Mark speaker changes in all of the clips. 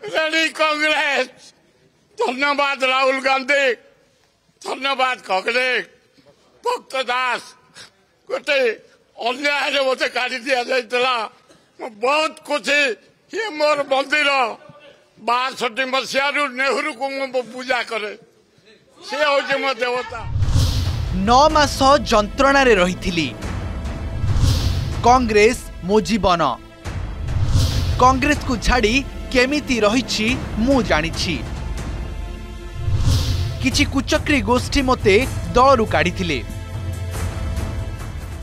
Speaker 1: Ready Congress. धन्यवाद राहुल गांधी, धन्यवाद कांग्रेस। भक्त दास गोटे अन्याय मत काढ़ी दि जाइला, बहुत खुशी। ये मोर मंदिर 62 मसीह नेहरू को मु पूजा करे, से हूँ मो देवता।
Speaker 2: 9 मास जंत्रणा रे रही कांग्रेस मो जीवन। कांग्रेस को छाड़ी केमिति रही मु जानिछि। किछि कुचक्री गोष्ठी मते दलरू काढ़ी,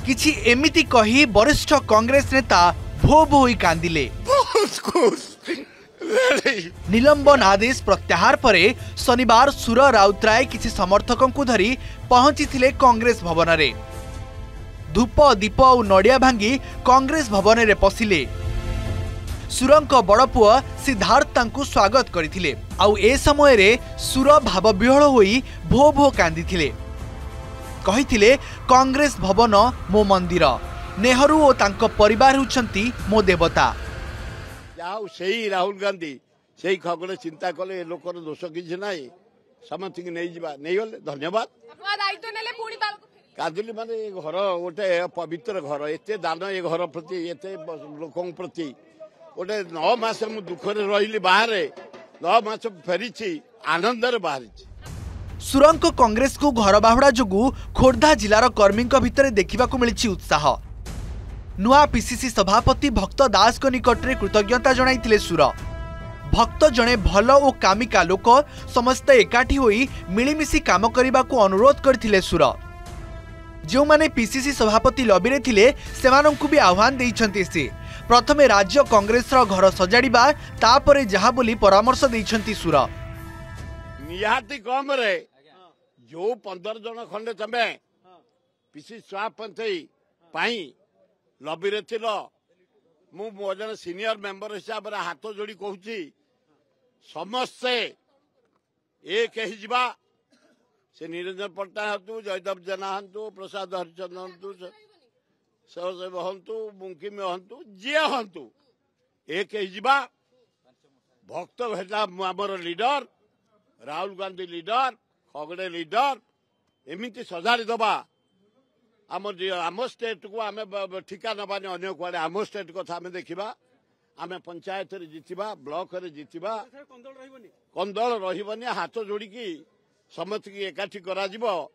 Speaker 2: किछि एमिति कही वरिष्ठ कांग्रेस नेता भो भो होई कांदिले। निलंबन आदेश प्रत्याहार परे शनिवार सुर राउतराय किछि समर्थकों को धरी पहुंची थिले कांग्रेस भवन रे। धूप दीप और नड़िया भांगी कांग्रेस भवन रे पसिले। सुरंक बड़ पुआ सिद्धार्थ तांकु स्वागत करथिले। आउ ए समय रे सुर भाव विहल होई भो भो कांदिथिले। कहिथिले कांग्रेस भवन मो मंदिर, नेहरू और तांको परिवार हुचंती मो देवता।
Speaker 1: जाऊ सही राहुल गांधी सही खगड़े चिंता कले लोकर दोष किछि नाही, समस्त नहीं जिबा नहीं गले। धन्यवाद।
Speaker 3: दायित्व नेले पुणी
Speaker 1: कादुली माने घर गोटे पवित्र घर, एते दान ए घर प्रति एते लोकों प्रति गोटे 9 मास मु दुखरे रहिली बाहर, 9 मास फेरिछि आनंद रे बाहरिछि।
Speaker 2: सुरंक कांग्रेस को घर बाहुड़ा जोगु खोर्धा जिलार कर्मी भितर देखा मिली उत्साह। नुआ पीसीसी सभापति भक्त दास को निकट में कृतज्ञता जणाइथिले सुर। भक्त जणे भल और कामिका लोक, समस्ते एकाठी होई मिलीमिशी काम करने को अनुरोध करथिले सुर। जो माने पीसीसी सभापति लबी रे थिले सेमानंकु भी आह्वान देइछन्ति से। प्रथमे राज्य कांग्रेस रो घर सजाड़िबा, तापरे जहा बोली परामर्श देइछन्ति सुर।
Speaker 1: निहाती कम रे जो 15 जन खंडे तमे पीसी सभापति पाई लबी रे थिलो, मु मो जन सीनियर मेंबर हिसाब रे हाथ जोड़ी कहूची समस्ते एक ही जिबा। से निरंजन पट्टनायक हंतु, जयदेव जेना हंतु, प्रसाद हरिचंद्र हंतु, सहदेव हंतु, मुंकिम हंतु, जे हंतु एक ही जिबा। भक्त भेटा आमर लीडर राहुल गांधी लीडर, खगड़े लीडर, एमती सजाड़ी दबा। आम स्टेट को आम ठिका नबानी अन्य कुआडे आम स्टेट कथा आम देखा। आम पंचायत रे जितिबा, ब्लॉक रे जितिबा, कंदल रहिबनी। हाथ जोड़िकी समस्त की एकाठी करा जिवो।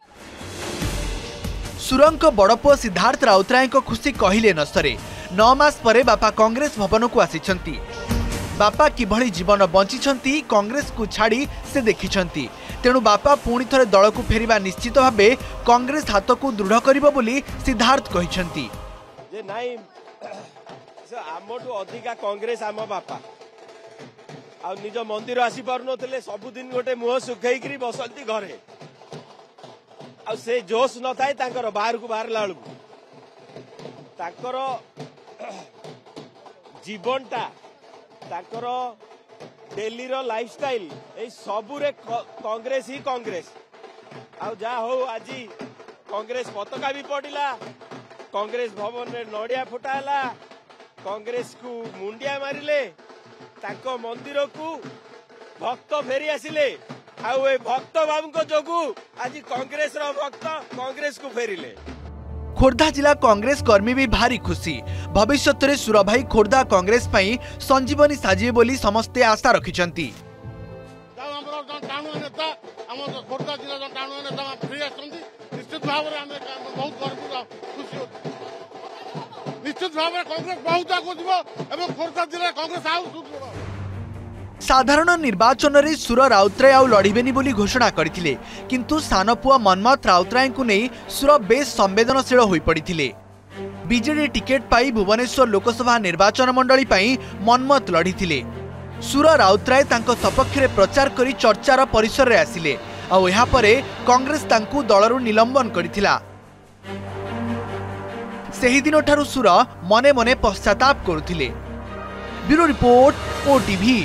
Speaker 2: सुरंक बड़पुआ सिद्धार्थ राउतराय को खुशी कहिले न सरे। 9 मास परे बापा कांग्रेस भवन को आसिछंती। बापा किभली जीवन बंचिछंती कांग्रेस को छाड़ी से देखिछंती। तेणु बापा पुणी थरे दल को फेरिबा निश्चित भाबे कांग्रेस हाथ को दृढ़ करिबो बोली सिद्धार्थ कहिछंती।
Speaker 4: जे नाही आमठू अधिका कांग्रेस आम बापा आ निज मंदिर आसी पार नथिले, सबुदिन गोटे मुह सुखैकरी बसंती घरे। आ से जोश न थाए तांकर बाहर को बाहर लाळू तांकर जीवनटा, तांकर डेली रो लाइफस्टाइल ए सबुरे कांग्रेस ही कांग्रेस। आ जा हो आज कांग्रेस पताका भी पड़िला, कांग्रेस भवन रे नड़िया फुटाला, कांग्रेस को मुंडिया मारिले, तांको मंदिर को भक्त फेरी आसिले। आउ ए भक्त बाबू को जोगु आज कांग्रेस रो भक्त कांग्रेस को फेरिले।
Speaker 2: खोर्धा जिला कांग्रेस कर्मी भी भारी खुशी। भविष्य में सुर भाई खोर्धा कांग्रेस पाई संजीवनी साजिए बोली समस्ते आशा रखिछंती। साधारण निर्वाचन रे सुर राउतराय आउ लड़िबेनी बोली घोषणा करथिले, किंतु सानपुआ मनमथ राउतराय को नहीं सुर बेस संवेदनशील होई पड़िथिले। बीजेडी टिकेट पाई भुवनेश्वर लोकसभा निर्वाचन मंडली पाई मनमथ लड़िथिले। सुर राउतराय तांको सपक्ष रे प्रचार करी चर्चार परिसर रे आसिले। आउ एहा परे कांग्रेस तांकु दलरु निलंबन करथिला। सेही दिन ठारू सुर मने मने पश्चाताप करुथिले। Bureau report, OTV.